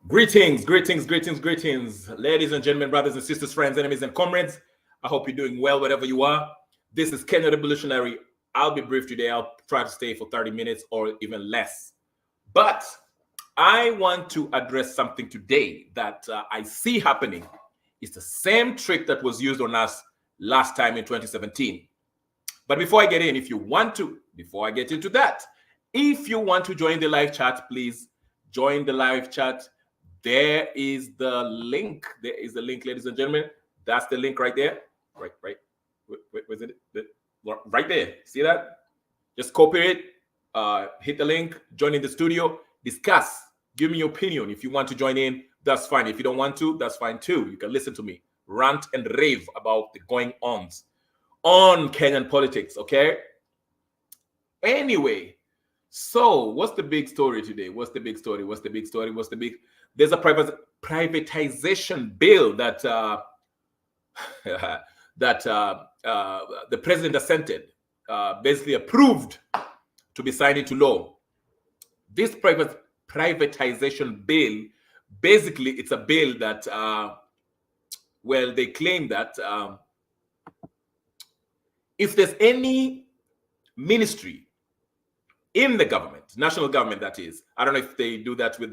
Greetings, greetings, greetings, greetings, ladies and gentlemen, brothers and sisters, friends, enemies, and comrades. I hope you're doing well wherever you are. This is Kenya Revolutionary. I'll be brief today. I'll try to stay for 30 minutes or even less. But I want to address something today that I see happening. It's the same trick that was used on us last time in 2017. But before I get in, before I get into that, if you want to join the live chat, please join the live chat. There is the link. There is the link, ladies and gentlemen. That's the link right there. Right. Where's it? Right there. See that? Just copy it. Hit the link. Join in the studio. Discuss. Give me your opinion. If you want to join in, that's fine. If you don't want to, that's fine too. You can listen to me rant and rave about the going-ons on Kenyan politics. Okay. Anyway. So, what's the big story today? There's a privatization bill that the president assented, basically approved to be signed into law. This privatization bill, basically, it's a bill that, they claim that if there's any ministry in the government, national government, that is. I don't know if they do that with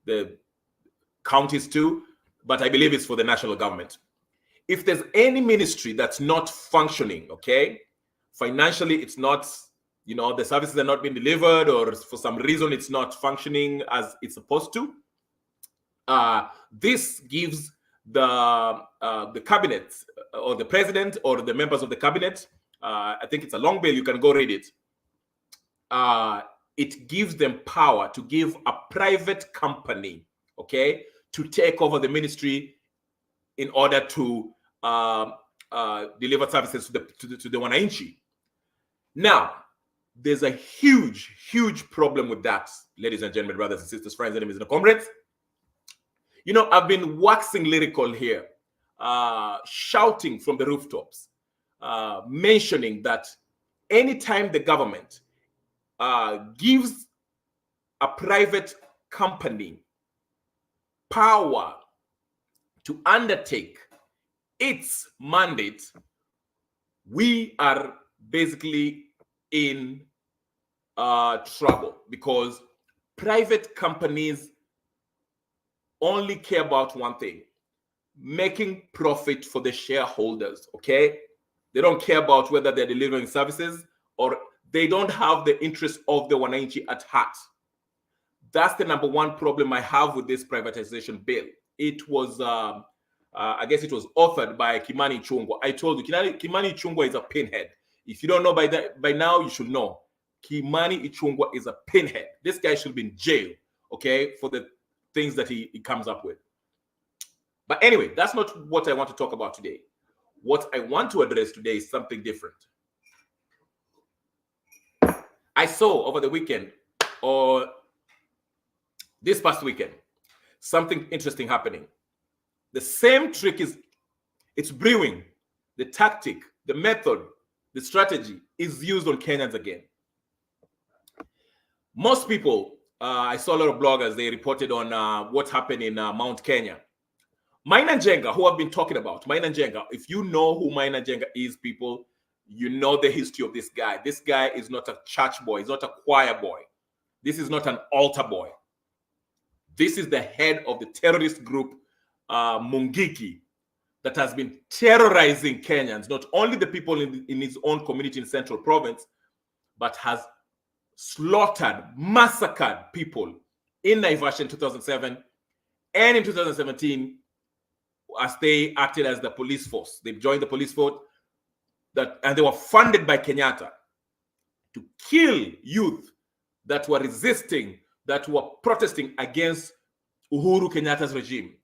the counties too, but I believe it's for the national government. If there's any ministry that's not functioning, okay, financially it's not, the services are not being delivered, or for some reason it's not functioning as it's supposed to, this gives the cabinet or the president or the members of the cabinet, I think it's a long bill, you can go read it. It gives them power to give a private company, okay, to take over the ministry in order to deliver services to the wananchi. Now, there's a huge problem with that, ladies and gentlemen, brothers and sisters, friends, enemies, and comrades. I've been waxing lyrical here, shouting from the rooftops, mentioning that anytime the government gives a private company power to undertake its mandate, we are basically in trouble, because private companies only care about one thing: making profit for the shareholders, okay? They don't care about whether they're delivering services, or they don't have the interest of the wananchi at heart. That's the number one problem I have with this privatization bill. It was, I guess it was authored by Kimani Ichung'wah. I told you, Kimani Ichung'wah is a pinhead. If you don't know by now, you should know. Kimani Ichung'wah is a pinhead. This guy should be in jail, okay, for the things that he comes up with. But anyway, that's not what I want to talk about today. What I want to address today is something different. I saw over the weekend, or this past weekend, something interesting happening. The same trick it's brewing. The tactic, the method, the strategy is used on Kenyans again. Most people, I saw a lot of bloggers, they reported on what happened in Mount Kenya. Maina Njenga, who I've been talking about, Maina Njenga, if you know who Maina Njenga is, people, you know the history of this guy. This guy is not a church boy. He's not a choir boy. This is not an altar boy. This is the head of the terrorist group, Mungiki, that has been terrorizing Kenyans, not only the people in his own community in Central Province, but has slaughtered, massacred people in Naivasha in 2007 and in 2017, as they acted as the police force. They joined the police force, and they were funded by Kenyatta to kill youth that were resisting, that were protesting against Uhuru Kenyatta's regime.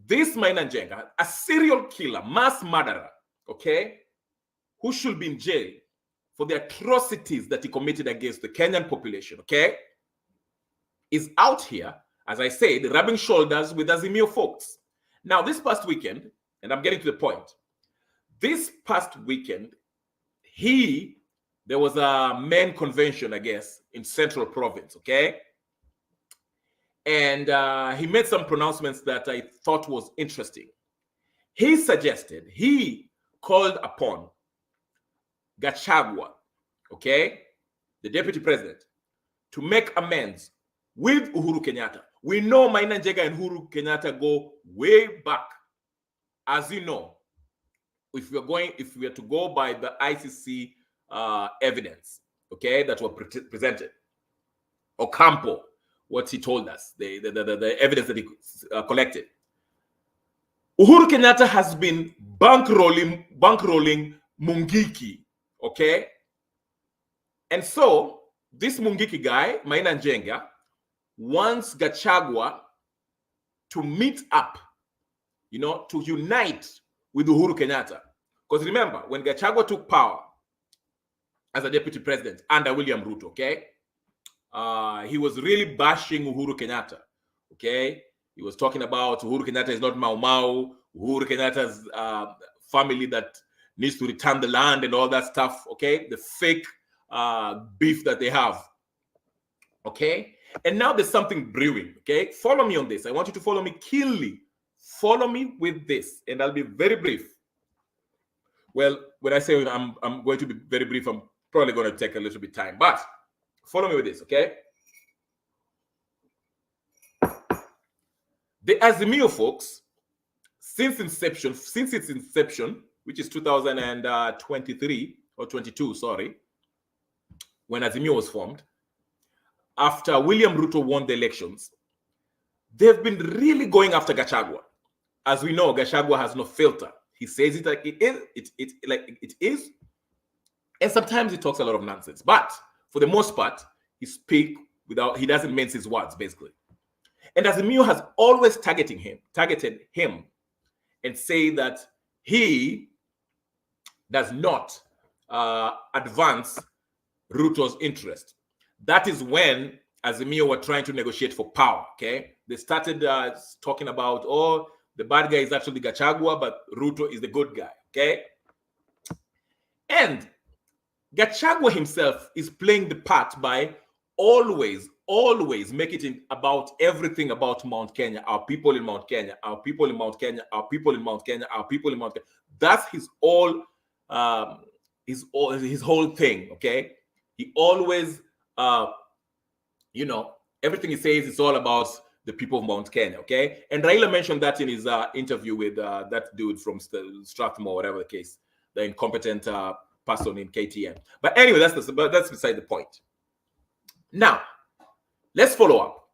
This Maina Njenga, a serial killer, mass murderer, okay, who should be in jail for the atrocities that he committed against the Kenyan population, okay, is out here, as I said, rubbing shoulders with Azimio folks. Now, this past weekend, and I'm getting to the point, this past weekend, there was a men convention, I guess, in Central Province, okay? And he made some pronouncements that I thought was interesting. He called upon Gachagua, okay, the deputy president, to make amends with Uhuru Kenyatta. We know Maina Njenga and Uhuru Kenyatta go way back. As you know, if we are to go by the ICC evidence, okay, that were presented, Ocampo, what he told us, the evidence that he collected. Uhuru Kenyatta has been bankrolling Mungiki, okay? And so this Mungiki guy, Maina Njenga, wants Gachagua to meet up, to unite with Uhuru Kenyatta. Because remember, when Gachagua took power as a deputy president under William Ruto, okay, he was really bashing Uhuru Kenyatta, okay? He was talking about Uhuru Kenyatta is not Mau Mau, Uhuru Kenyatta's family that needs to return the land and all that stuff, okay? The fake beef that they have, okay? And now there's something brewing, okay? Follow me on this. I want you to follow me keenly. Follow me with this, and I'll be very brief. Well, when I say I'm going to be very brief, I'm probably going to take a little bit of time, but follow me with this, okay? The Azimio folks, since its inception, which is 2023 or 22, sorry, when Azimio was formed, after William Ruto won the elections, they've been really going after Gachagua. As we know, Gachagua has no filter. He says it like it is, like it is, and sometimes he talks a lot of nonsense. But for the most part, he doesn't mince his words, basically. And Azimio has always targeted him, and say that he does not advance Ruto's interest. That is when Azimio were trying to negotiate for power, okay? They started talking about, oh, the bad guy is actually Gachagua, but Ruto is the good guy, okay? And Gachagua himself is playing the part by always making it about everything about Mount Kenya, our people in Mount Kenya, our people in Mount Kenya, our people in Mount Kenya, our people in Mount Kenya. That's his whole thing, okay? He always, everything he says is all about the people of Mount Kenya, okay? And Raila mentioned that in his interview with that dude from Strathmore, whatever the case, the incompetent person in KTN. But anyway, that's beside the point. Now, let's follow up.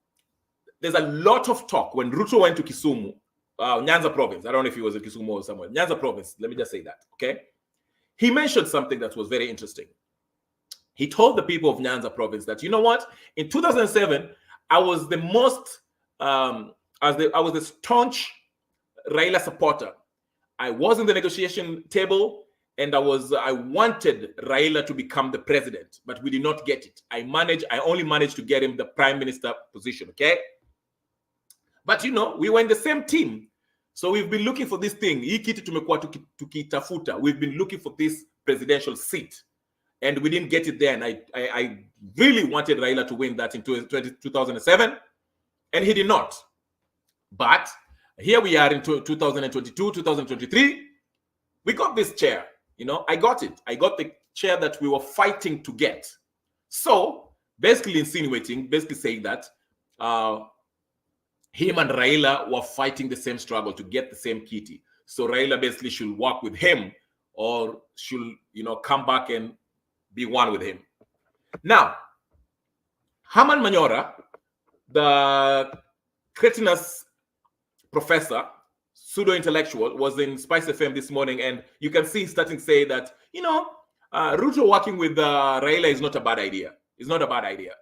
There's a lot of talk when Ruto went to Kisumu, Nyanza province. I don't know if he was in Kisumu or somewhere. Nyanza province, let me just say that, okay? He mentioned something that was very interesting. He told the people of Nyanza province that, you know what? In 2007, I was the most, I was a staunch Raila supporter. I was in the negotiation table, and I wanted Raila to become the president, but we did not get it. I only managed to get him the prime minister position, okay? But we were in the same team. So we've been looking for this thing. We've been looking for this presidential seat, and we didn't get it then. I really wanted Raila to win that in 2007, and he did not. But here we are in 2022, 2023. We got this chair. I got it. I got the chair that we were fighting to get. So basically saying that him and Raila were fighting the same struggle to get the same kitty. So Raila basically should work with him, or should, come back and be one with him. Now, Herman Manyora, the cretinous professor, pseudo-intellectual, was in Spice FM this morning, and you can see starting to say that, Ruto working with Raila is not a bad idea. It's not a bad idea,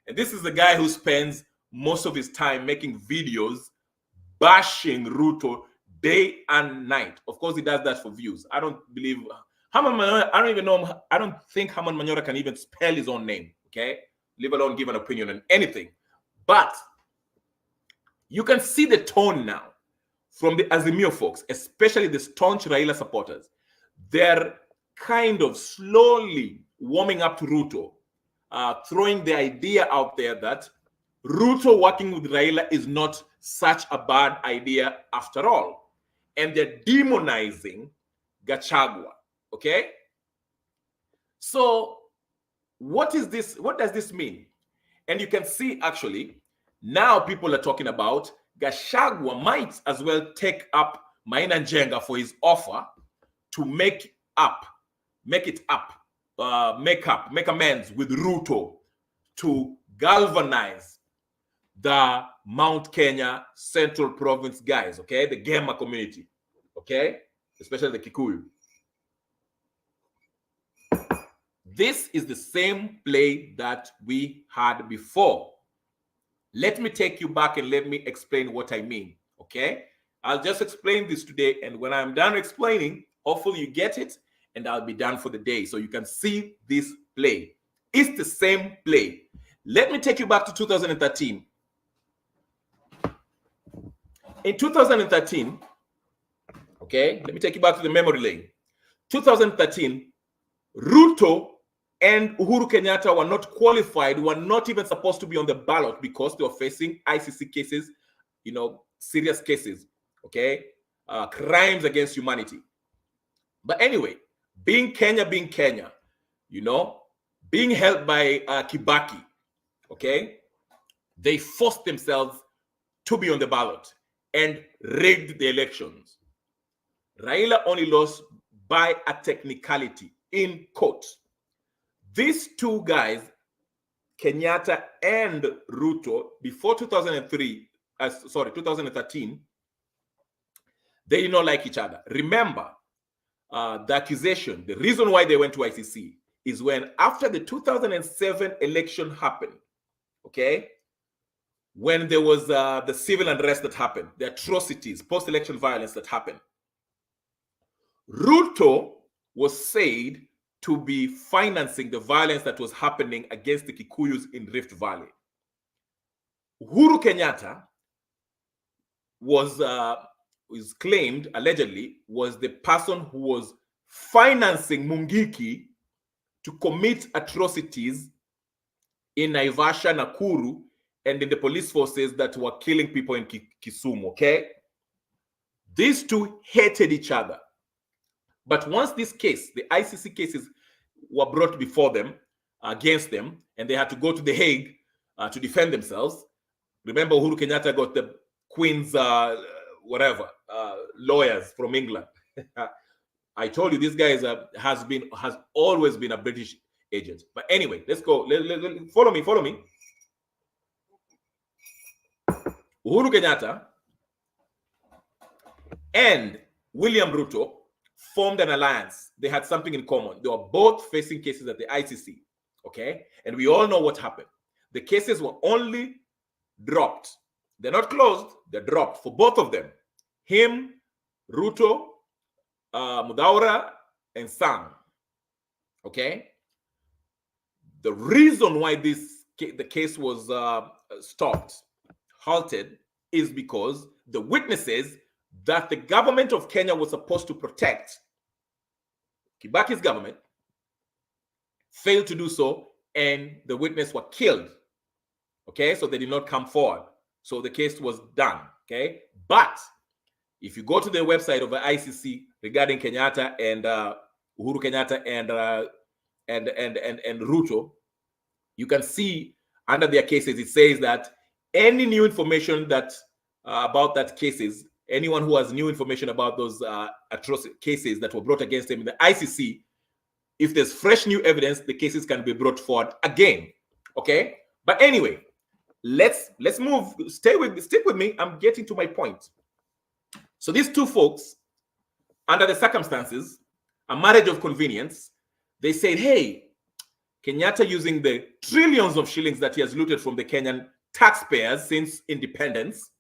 And this is the guy who spends most of his time making videos bashing Ruto day and night. Of course, he does that for views. I don't believe Herman Manyora. I don't think Herman Manyora can even spell his own name, okay? Leave alone give an opinion on anything. But you can see the tone now from the Azimio folks, especially the staunch Raila supporters. They're kind of slowly warming up to Ruto, throwing the idea out there that Ruto working with Raila is not such a bad idea after all. And they're demonizing Gachagua. Okay? So, what is this? What does this mean? And you can see actually, now people are talking about Gachagua might as well take up Maina Njenga for his offer to make amends with Ruto to galvanize the Mount Kenya Central Province guys, okay? The Gema community, okay? Especially the Kikuyu. This is the same play that we had before. Let me take you back and let me explain what I mean, okay? I'll just explain this today, and when I'm done explaining, hopefully you get it, and I'll be done for the day so you can see this play. It's the same play. Let me take you back to 2013. In 2013, okay, let me take you back to the memory lane. 2013, Ruto and Uhuru Kenyatta were not qualified, were not even supposed to be on the ballot because they were facing ICC cases, serious cases, okay, crimes against humanity. But anyway, being Kenya, being held by Kibaki, okay, they forced themselves to be on the ballot and rigged the elections. Raila only lost by a technicality in court. These two guys, Kenyatta and Ruto, before 2013, they did not like each other. Remember, the accusation, the reason why they went to ICC is when after the 2007 election happened, okay, when there was the civil unrest that happened, the atrocities, post-election violence that happened, Ruto was said to be financing the violence that was happening against the Kikuyus in Rift Valley. Uhuru Kenyatta was claimed, allegedly, was the person who was financing Mungiki to commit atrocities in Naivasha, Nakuru, and in the police forces that were killing people in Kisumu, okay? These two hated each other. But once this case, the ICC cases were brought before them, against them, and they had to go to The Hague to defend themselves. Remember, Uhuru Kenyatta got the Queen's, lawyers from England. I told you this guy has always been a British agent. But anyway, let's go. Follow me. Uhuru Kenyatta and William Ruto formed an alliance. They had something in common. They were both facing cases at the ICC, okay? And we all know what happened. The cases were only dropped. They're not closed, they're dropped for both of them. Him, Ruto, Mudaura, and Sang, okay? The reason why the case was stopped, halted, is because the witnesses that the government of Kenya was supposed to protect, Kibaki's government, failed to do so, and the witnesses were killed. Okay, so they did not come forward. So the case was done. Okay, but if you go to the website of the ICC regarding Kenyatta and Uhuru Kenyatta and Ruto, you can see under their cases it says that any new information that about that cases, anyone who has new information about those atrocious cases that were brought against him in the ICC, if there's fresh new evidence, the cases can be brought forward again. Okay, but anyway, let's move. Stick with me. I'm getting to my point. So these two folks, under the circumstances, a marriage of convenience, they said, hey, Kenyatta, using the trillions of shillings that he has looted from the Kenyan taxpayers since independence,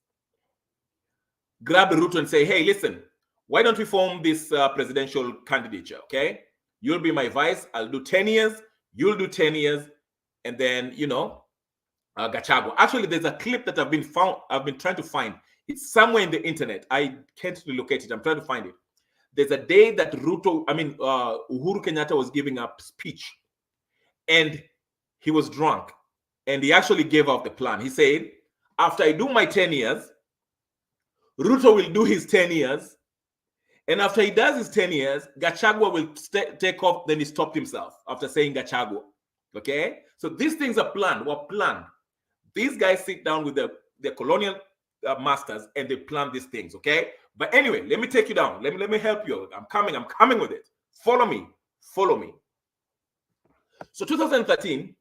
grab Ruto and say, hey, listen, why don't we form this presidential candidature, okay? You'll be my vice. I'll do 10 years. You'll do 10 years. And then, Gachagua. Actually, there's a clip that I've been trying to find. It's somewhere in the internet. I can't relocate it. I'm trying to find it. There's a day that Uhuru Kenyatta was giving a speech, and he was drunk. And he actually gave out the plan. He said, after I do my 10 years, Ruto will do his 10 years. And after he does his 10 years, Gachagua will take off. Then he stopped himself after saying Gachagua. Okay? So these things are planned, were planned. These guys sit down with their colonial masters and they plan these things. Okay? But anyway, let me take you down. Let me help you. I'm coming with it. Follow me. So 2013,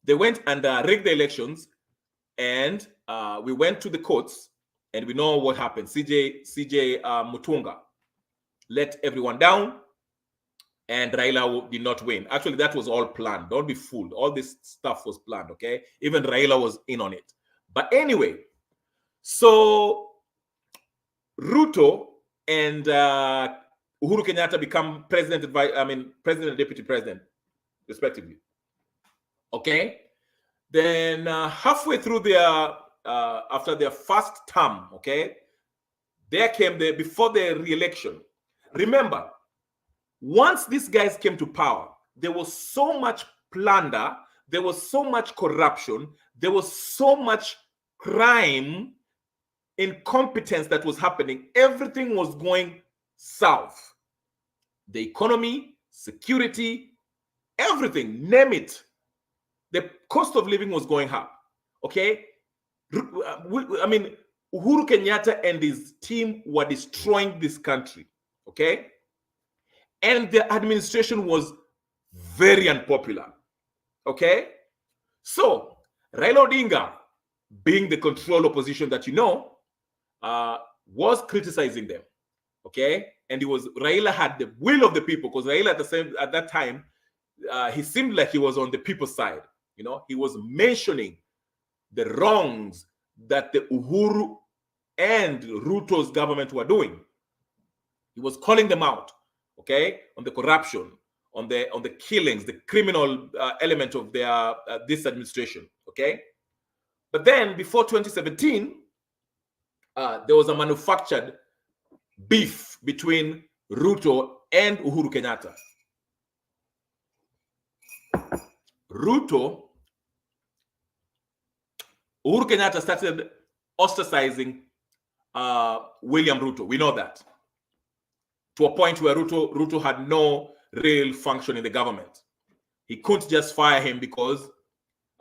they went and rigged the elections, and we went to the courts, and we know what happened. CJ Mutunga let everyone down, and Raila did not win. Actually, that was all planned. Don't be fooled. All this stuff was planned, okay? Even Raila was in on it. But anyway, so Ruto and Uhuru Kenyatta become president and deputy president, respectively. Okay? Then halfway through their, after their first term, okay, there came before the re-election. Remember, once these guys came to power, there was so much plunder, there was so much corruption, there was so much crime, incompetence that was happening. Everything was going south. The economy, security, everything, name it. The cost of living was going up. Okay? I mean, Uhuru Kenyatta and his team were destroying this country. Okay? And the administration was very unpopular. Okay? So, Raila Odinga, being the control opposition that you know, was criticizing them. Okay? And Raila had the will of the people, because Raila at that time, he seemed like he was on the people's side. You know, he was mentioning the wrongs that the Uhuru and Ruto's government were doing. He was calling them out, okay, on the corruption, on the killings, the criminal element of their this administration, okay. But then before 2017, there was a manufactured beef between Ruto and Uhuru Kenyatta. Uhuru Kenyatta started ostracizing William Ruto. We know that. To a point where Ruto had no real function in the government. He couldn't just fire him because,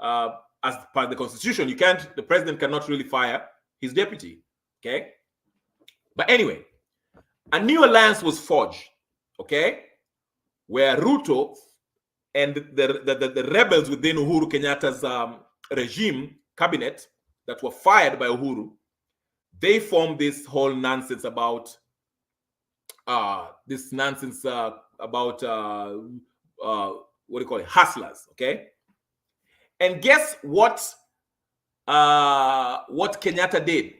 as per the constitution, the president cannot really fire his deputy. Okay? But anyway, a new alliance was forged, okay, where Ruto and the rebels within Uhuru Kenyatta's regime cabinet that were fired by Uhuru, they formed this whole nonsense about what do you call it, hustlers, okay? And guess what Kenyatta did?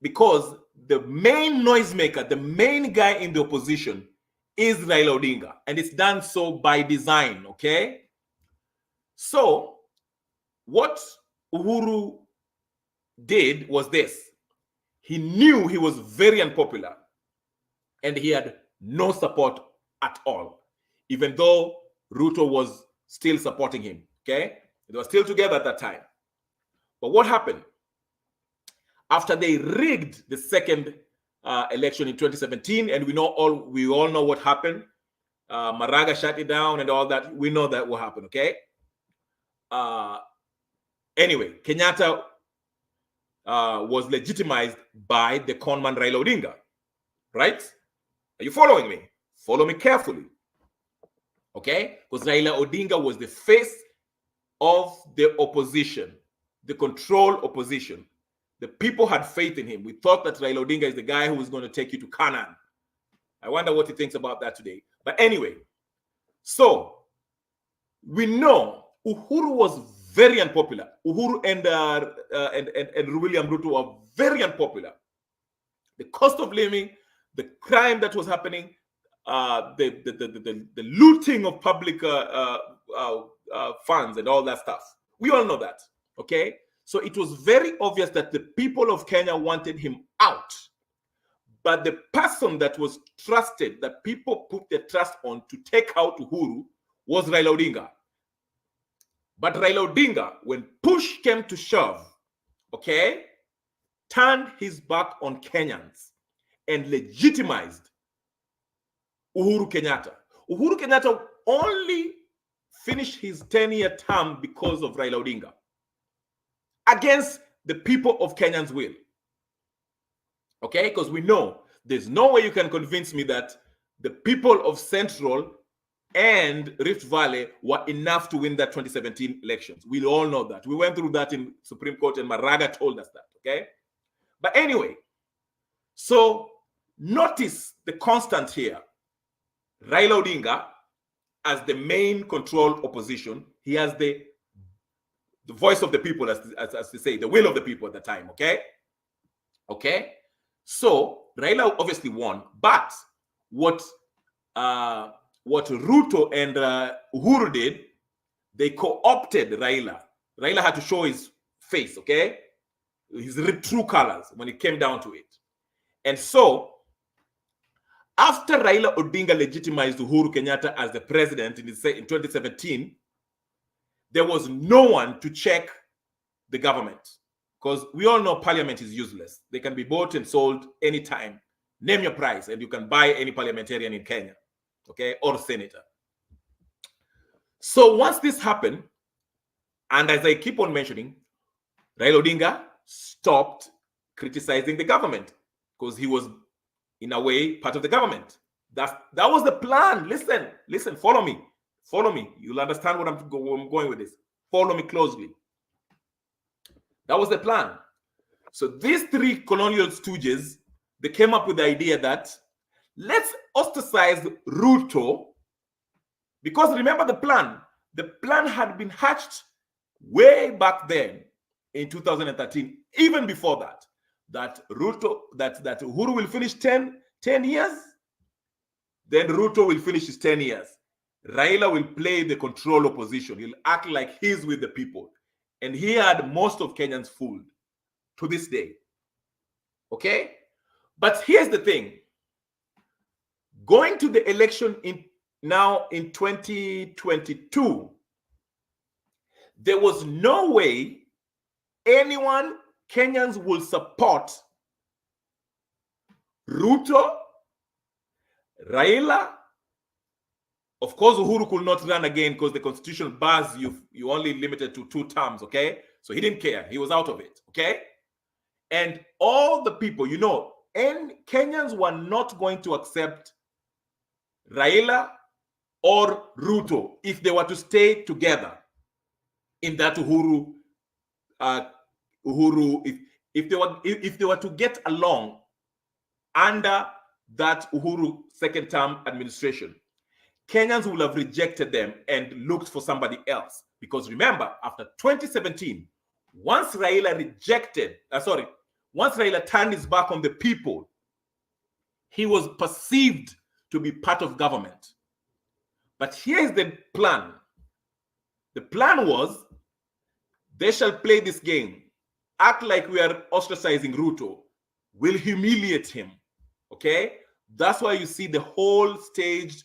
Because the main noisemaker, the main guy in the opposition is Raila Odinga, and it's done so by design, okay? So what Uhuru did was this. He knew he was very unpopular and he had no support at all, even though Ruto was still supporting him, okay? They were still together at that time. But what happened? After they rigged the second election in 2017, and we all know what happened. Maraga shut it down and all that. We know that will happen, okay? Anyway, Kenyatta was legitimized by the conman Raila Odinga, right? Are you following me? Follow me carefully, okay? Because Raila Odinga was the face of the opposition, the control opposition. The people had faith in him. We thought that Raila Odinga is the guy who was going to take you to Canaan. I wonder what he thinks about that today. But anyway, so we know Uhuru was very unpopular. Uhuru and William Ruto were very unpopular. The cost of living, the crime that was happening, the looting of public funds and all that stuff. We all know that, okay? So it was very obvious that the people of Kenya wanted him out. But the person that was trusted, that people put their trust on to take out Uhuru, was Raila Odinga. But Raila Odinga, when push came to shove, okay, turned his back on Kenyans and legitimized Uhuru Kenyatta. Uhuru Kenyatta only finished his 10-year term because of Raila Odinga, against the people of Kenyans' will. Okay, because we know there's no way you can convince me that the people of Central and Rift Valley were enough to win that 2017 elections. We all know that. We went through that in Supreme Court, and Maraga told us that, okay? But anyway, so notice the constant here. Raila Odinga, as the main control opposition, he has the voice of the people, as they say, the will of the people at the time, okay? Okay? So Raila obviously won, but what Ruto and Uhuru did, they co-opted Raila. Raila had to show his face, okay? His true colors when it came down to it. And so, after Raila Odinga legitimized Uhuru Kenyatta as the president in 2017, there was no one to check the government, because we all know parliament is useless. They can be bought and sold anytime. Name your price, and you can buy any parliamentarian in Kenya, okay, or senator. So once this happened, and as I keep on mentioning, Raila Odinga stopped criticizing the government because he was, in a way, part of the government. That was the plan. Listen, follow me. You'll understand what I'm going with this. Follow me closely. That was the plan. So these three colonial stooges, they came up with the idea that let's ostracize Ruto, because remember the plan. The plan had been hatched way back then in 2013, even before that Uhuru will finish 10 years, then Ruto will finish his 10 years. Raila will play the control opposition. He'll act like he's with the people. And he had most of Kenyans fooled to this day. Okay? But here's the thing. Going to the election now in 2022, there was no way Kenyans will support Ruto, Raila. Of course, Uhuru could not run again because the constitution bars you only limited to 2 terms, okay? So he didn't care. He was out of it, okay? And all the people, and Kenyans were not going to accept Raila or Ruto if they were to stay together in that if they were to get along under that Uhuru second term administration. Kenyans will have rejected them and looked for somebody else. Because remember, after 2017, once Raila turned his back on the people, he was perceived to be part of government. But here's the plan. The plan was, they shall play this game, act like we are ostracizing Ruto, will humiliate him, okay? That's why you see the whole staged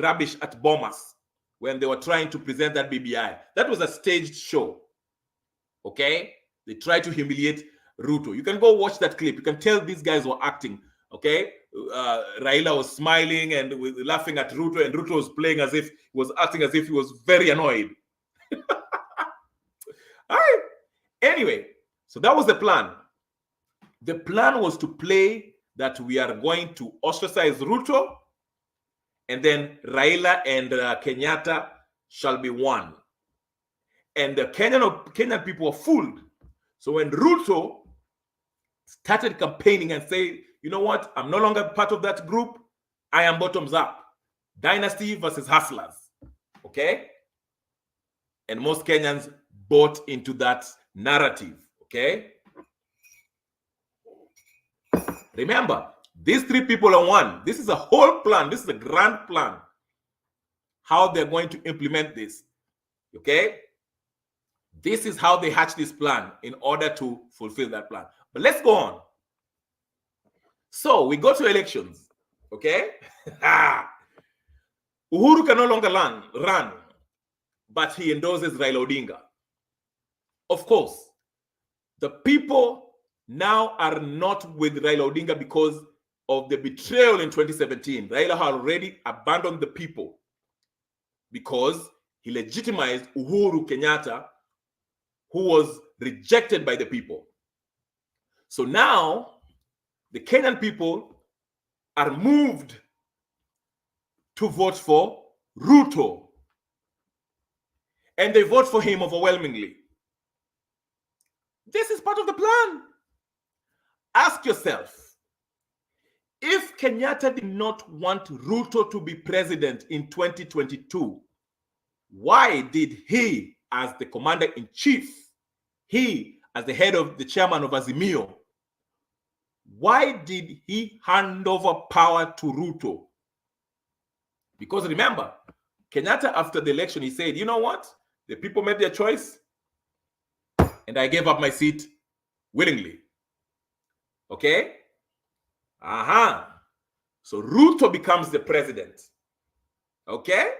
rubbish at Bomas when they were trying to present that BBI. That was a staged show, okay? They tried to humiliate Ruto. You can go watch that clip. You can tell these guys were acting, okay? Raila was smiling and laughing at Ruto, and Ruto was playing as if he was acting as if he was very annoyed. All right. Anyway, so that was the plan. The plan was to play that we are going to ostracize Ruto, and then Raila and Kenyatta shall be one. And the Kenyan people were fooled. So when Ruto started campaigning and say, you know what, I'm no longer part of that group, I am bottoms up. Dynasty versus hustlers. Okay? And most Kenyans bought into that narrative. Okay? Remember, these three people are one. This is a whole plan. This is a grand plan. How they're going to implement this. Okay? This is how they hatch this plan in order to fulfill that plan. But let's go on. So we go to elections. Okay? Uhuru can no longer run. but he endorses Raila Odinga. Of course, the people now are not with Raila Odinga because of the betrayal in 2017. Raila had already abandoned the people because he legitimized Uhuru Kenyatta, who was rejected by the people. So now the Kenyan people are moved to vote for Ruto. And they vote for him overwhelmingly. This is part of the plan. Ask yourself, if Kenyatta did not want Ruto to be president in 2022, why did he, as the commander-in-chief, he, as the head of the chairman of Azimio, why did he hand over power to Ruto? Because remember, Kenyatta, after the election, he said, you know what? The people made their choice, and I gave up my seat willingly. Okay? So Ruto becomes the president. Okay?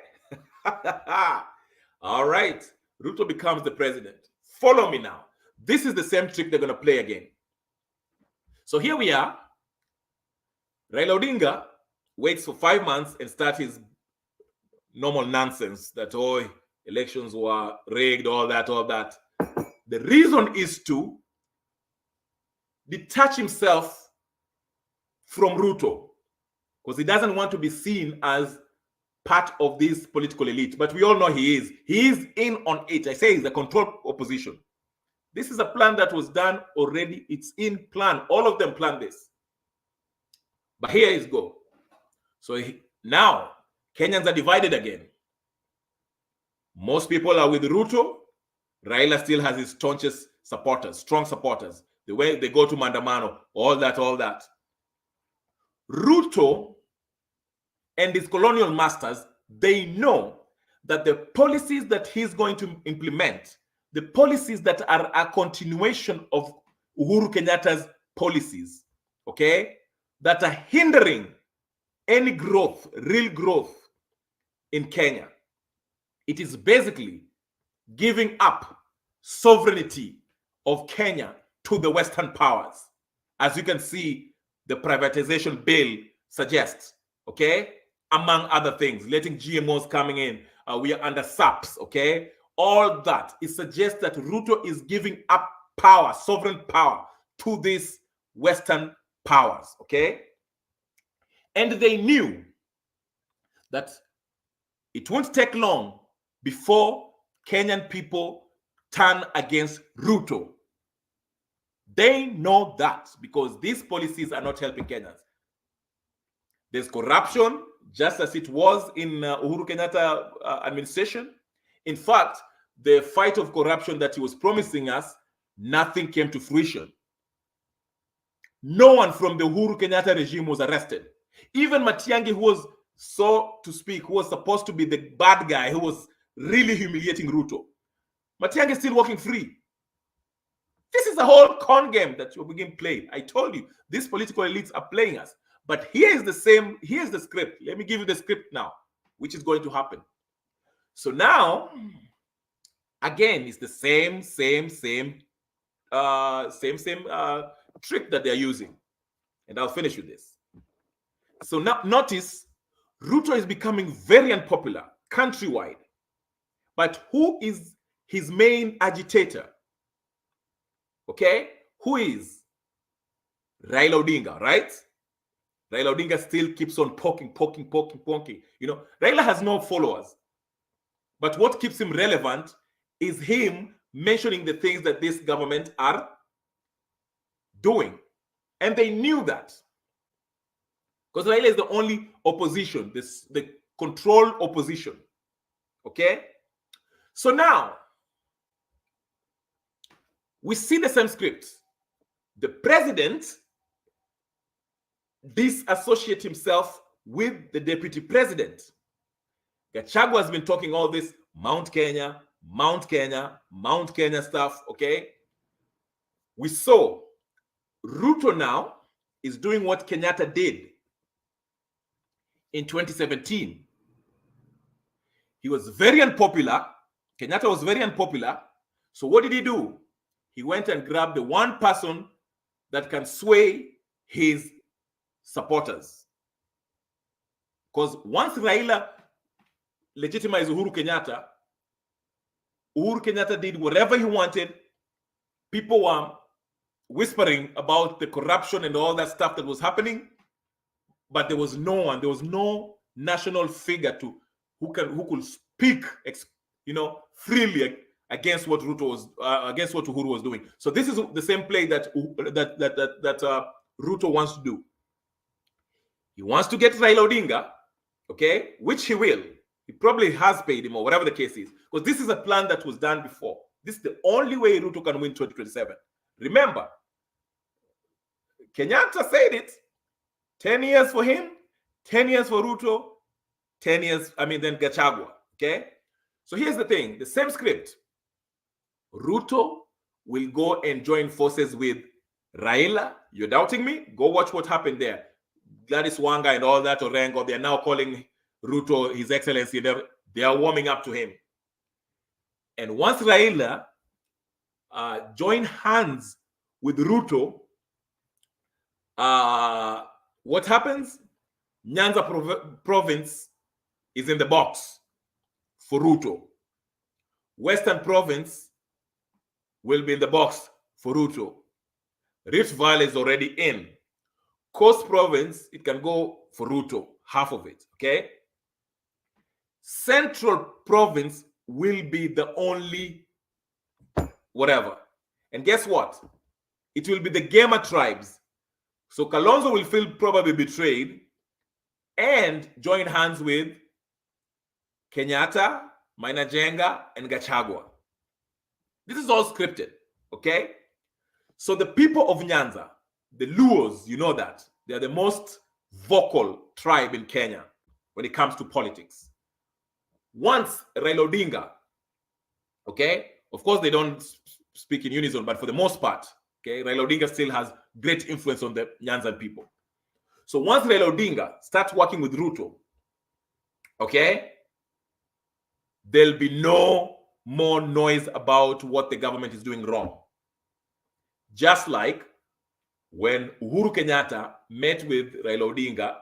All right. Ruto becomes the president. Follow me now. This is the same trick they're going to play again. So here we are. Raila Odinga waits for 5 months and starts his normal nonsense that, oh, elections were rigged, all that. The reason is to detach himself from Ruto because he doesn't want to be seen as part of this political elite. But we all know he is. He is in on it. I say he's a controlled opposition. This is a plan that was done already. It's in plan. All of them planned this. But here is go. So now Kenyans are divided again. Most people are with Ruto. Raila still has his staunchest supporters, strong supporters. The way they go to Mandamano, all that. Ruto and his colonial masters, they know that the policies that he's going to implement, the policies that are a continuation of Uhuru Kenyatta's policies, okay, that are hindering any growth, real growth in Kenya. It is basically giving up sovereignty of Kenya to the Western powers. As you can see, the privatization bill suggests, okay, among other things, letting GMOs coming in, we are under SAPs, okay? All that. It suggests that Ruto is giving up power, sovereign power, to these Western powers, okay? And they knew that it won't take long before Kenyan people turn against Ruto. They know that because these policies are not helping Kenyans. There's corruption, just as it was in Uhuru Kenyatta administration. In fact, the fight of corruption that he was promising us, nothing came to fruition. No one from the Uhuru Kenyatta regime was arrested. Even Matiang'i, who was, so to speak, who was supposed to be the bad guy, who was really humiliating Ruto. Matiang'i is still walking free. This is a whole con game that you're being played. I told you, these political elites are playing us. But here's the script. Let me give you the script now, which is going to happen. So now, again, it's the same trick that they're using. And I'll finish with this. So now notice, Ruto is becoming very unpopular countrywide. But who is his main agitator? Okay? Who is? Raila Odinga, right? Raila Odinga still keeps on poking. You know, Raila has no followers. But what keeps him relevant is him mentioning the things that this government are doing. And they knew that. Because Raila is the only opposition, the controlled opposition. Okay? So now, we see the same script. The president disassociates himself with the deputy president. Gachagua has been talking all this Mount Kenya stuff, okay? We saw Ruto now is doing what Kenyatta did in 2017. He was very unpopular Kenyatta was very unpopular. So what did he do? He went and grabbed the one person that can sway his supporters. Because once Raila legitimized Uhuru Kenyatta did whatever he wanted. People were whispering about the corruption and all that stuff that was happening, but there was no one, there was no national figure who could speak, freely against what Ruto was against what Uhuru was doing. So this is the same play that Ruto wants to do. He wants to get Raila Odinga, okay, which he will. He probably has paid him or whatever the case is, because this is a plan that was done before. This is the only way Ruto can win 2027. Remember, Kenyatta said it. 10 years for him, 10 years for Ruto, 10 years, then Gachagua, okay? So here's the thing, the same script. Ruto will go and join forces with Raila. You're doubting me? Go watch what happened there. Gladys Wanga and all that, Orengo, they're now calling Ruto His Excellency. They are warming up to him. And once Raila join hands with Ruto, what happens? Nyanza province is in the box for Ruto. Western province will be in the box for Ruto. Rift Valley is already in. Coast province, it can go for Ruto, half of it, okay? Central province will be the only whatever. And guess what? It will be the Gema tribes. So Kalonzo will feel probably betrayed and join hands with Kenyatta, Maina Jenga, and Gachagua. This is all scripted, okay? So the people of Nyanza, the Luos, you know that, they're the most vocal tribe in Kenya when it comes to politics. Once Raila Odinga, okay, of course they don't speak in unison, but for the most part, okay, Raila Odinga still has great influence on the Nyanza people. So once Raila Odinga starts working with Ruto, okay, there'll be no more noise about what the government is doing wrong. Just like when Uhuru Kenyatta met with Raila Odinga,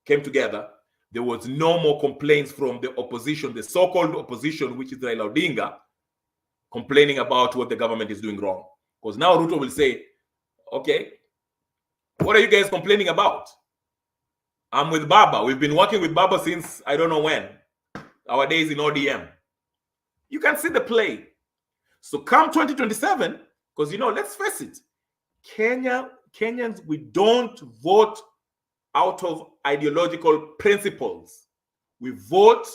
came together, there was no more complaints from the opposition, the so-called opposition, which is Raila Odinga, complaining about what the government is doing wrong. Because now Ruto will say, okay, what are you guys complaining about? I'm with Baba. We've been working with Baba since I don't know when. Our days in ODM. You can see the play. So come 2027, because, let's face it, Kenyans, we don't vote out of ideological principles. We vote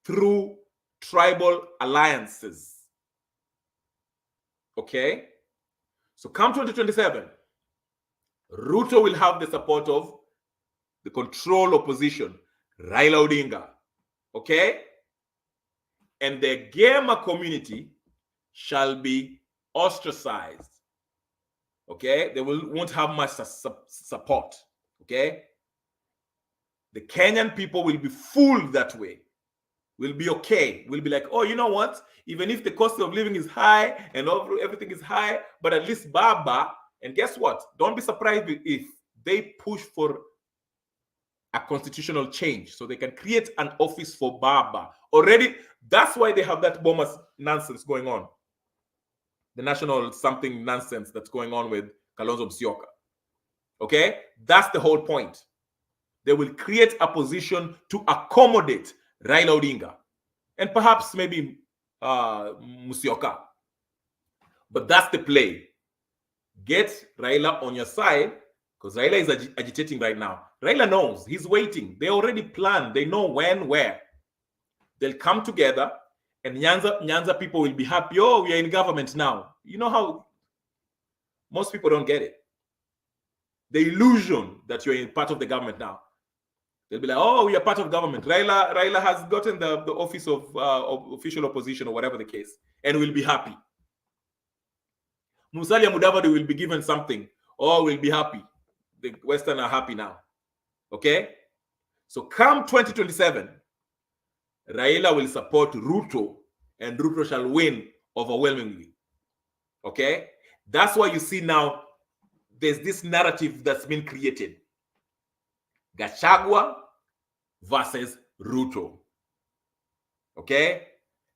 through tribal alliances. Okay? So come 2027, Ruto will have the support of the control opposition, Raila Odinga. Okay? And the Gema community shall be ostracized. Okay? They won't have much support. Okay? The Kenyan people will be fooled that way. Will be okay. Will be like, oh, you know what? Even if the cost of living is high and everything is high, but at least Baba, and guess what? Don't be surprised if they push for a constitutional change so they can create an office for Baba. Already, that's why they have that Bomas nonsense going on. The national something nonsense that's going on with Kalonzo Musyoka. Okay? That's the whole point. They will create a position to accommodate Raila Odinga and perhaps maybe Musyoka. But that's the play. Get Raila on your side, because Raila is agitating right now. Raila knows. He's waiting. They already planned. They know when, where. They'll come together and Nyanza people will be happy. Oh, we are in government now. You know how most people don't get it. The illusion that you're in part of the government now. They'll be like, oh, we are part of government. Raila has gotten the office of official opposition or whatever the case, and we'll be happy. Musalia Mudavadi will be given something. Oh, we'll be happy. The Western are happy now. Okay? So come 2027, Raila will support Ruto and Ruto shall win overwhelmingly. Okay? That's why you see now there's this narrative that's been created. Gachagua versus Ruto. Okay?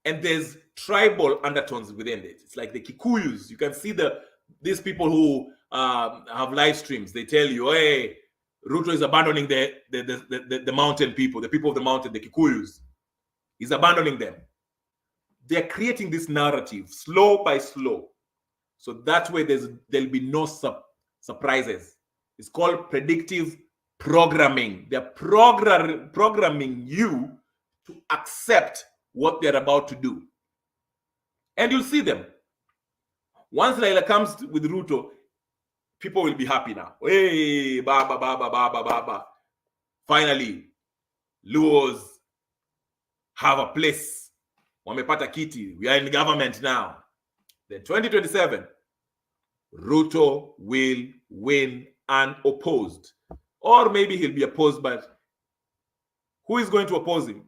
And there's tribal undertones within it. It's like the Kikuyus. You can see these people who have live streams. They tell you, hey, Ruto is abandoning the mountain people, the people of the mountain, the Kikuyus. He's abandoning them. They're creating this narrative slow by slow. So that way there'll be no surprises. It's called predictive programming. They're programming you to accept what they're about to do. And you'll see them. Once Raila comes with Ruto, people will be happy now. Hey, baba, baba, baba, baba. Finally, Luos have a place. Wamepata kiti. We are in government now. Then 2027, Ruto will win unopposed. Or maybe he'll be opposed, but who is going to oppose him?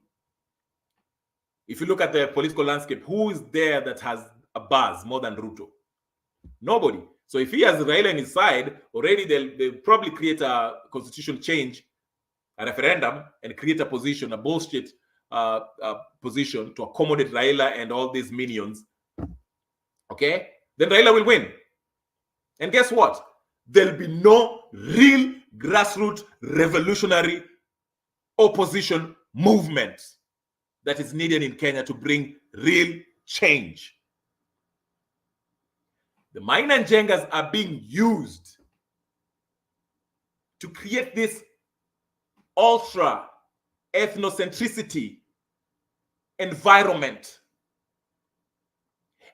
If you look at the political landscape, who is there that has a buzz more than Ruto? Nobody. So if he has Raila on his side, already they'll probably create a constitution change, a referendum, and create a position, a bullshit position to accommodate Raila and all these minions. Okay? Then Raila will win. And guess what? There'll be no real grassroots revolutionary opposition movement that is needed in Kenya to bring real change. The Maina and Jengas are being used to create this ultra ethnocentricity environment.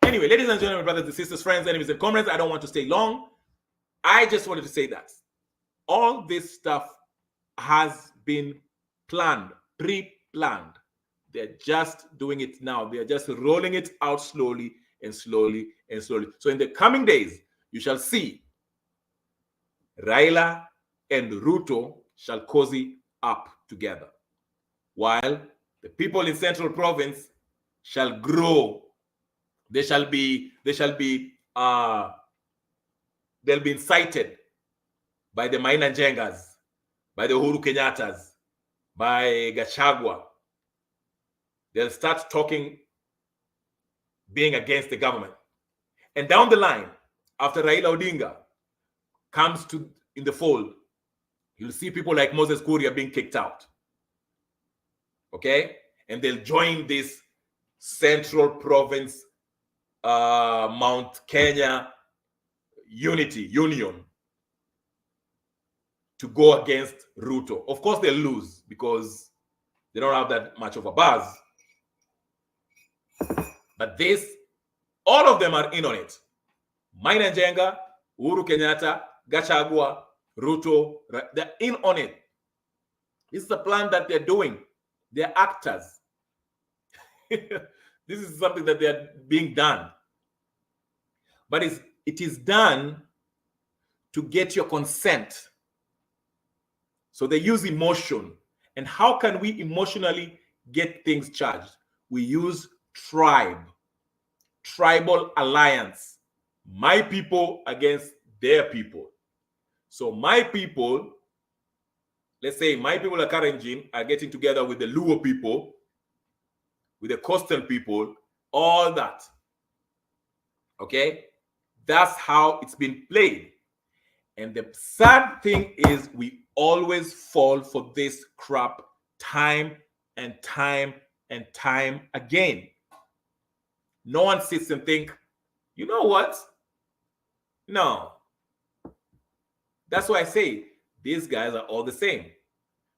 Anyway, ladies and gentlemen, brothers and sisters, friends, enemies and comrades, I don't want to stay long. I just wanted to say that all this stuff has been planned, pre-planned. They're just doing it now. They're just rolling it out slowly and slowly and slowly. So in the coming days, you shall see Raila and Ruto shall cozy up together, while the people in Central Province shall grow. They'll be incited by the Maina Njengas, by the Uhuru Kenyatas, by Gachagua. They'll start talking, being against the government. And down the line, after Raila Odinga comes in the fold, you'll see people like Moses Kuria being kicked out. Okay? And they'll join this Central Province, Mount Kenya union to go against Ruto. Of course, they'll lose because they don't have that much of a buzz. But all of them are in on it. Maina Njenga, Uhuru Kenyatta, Gachagua, Ruto, they're in on it. This is the plan that they're doing. They're actors. This is something that they're being done. But it is done to get your consent. So they use emotion. And how can we emotionally get things charged? We use tribal alliance. My people against their people. So my people, let's say my people at Karenjin are getting together with the Luo people, with the coastal people, all that. Okay? That's how it's been played. And the sad thing is we always fall for this crap time and time and time again. No one sits and think, you know what? No. That's why I say these guys are all the same.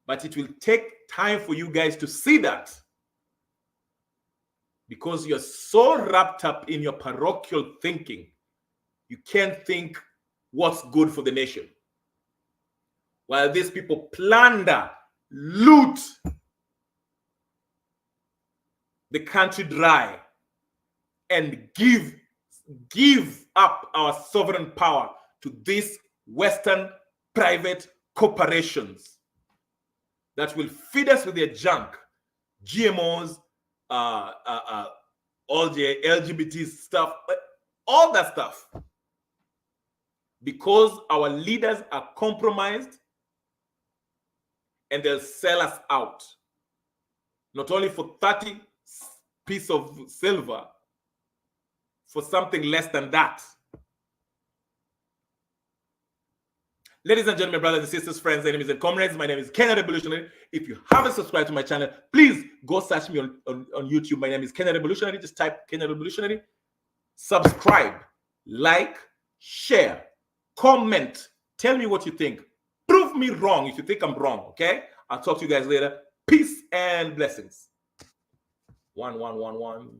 But it will take time for you guys to see that. Because you're so wrapped up in your parochial thinking, you can't think what's good for the nation. While these people plunder, loot the country dry, and give up our sovereign power to these Western private corporations that will feed us with their junk, GMOs, all the LGBT stuff, all that stuff. Because our leaders are compromised and they'll sell us out. Not only for 30 pieces of silver, for something less than that. Ladies and gentlemen, brothers and sisters, friends, enemies, and comrades, my name is Kenyan Revolutionary. If you haven't subscribed to my channel, please go search me on YouTube. My name is Kenyan Revolutionary. Just type Kenyan Revolutionary. Subscribe, like, share, comment. Tell me what you think. Prove me wrong if you think I'm wrong, okay? I'll talk to you guys later. Peace and blessings. 1, 1, 1, 1.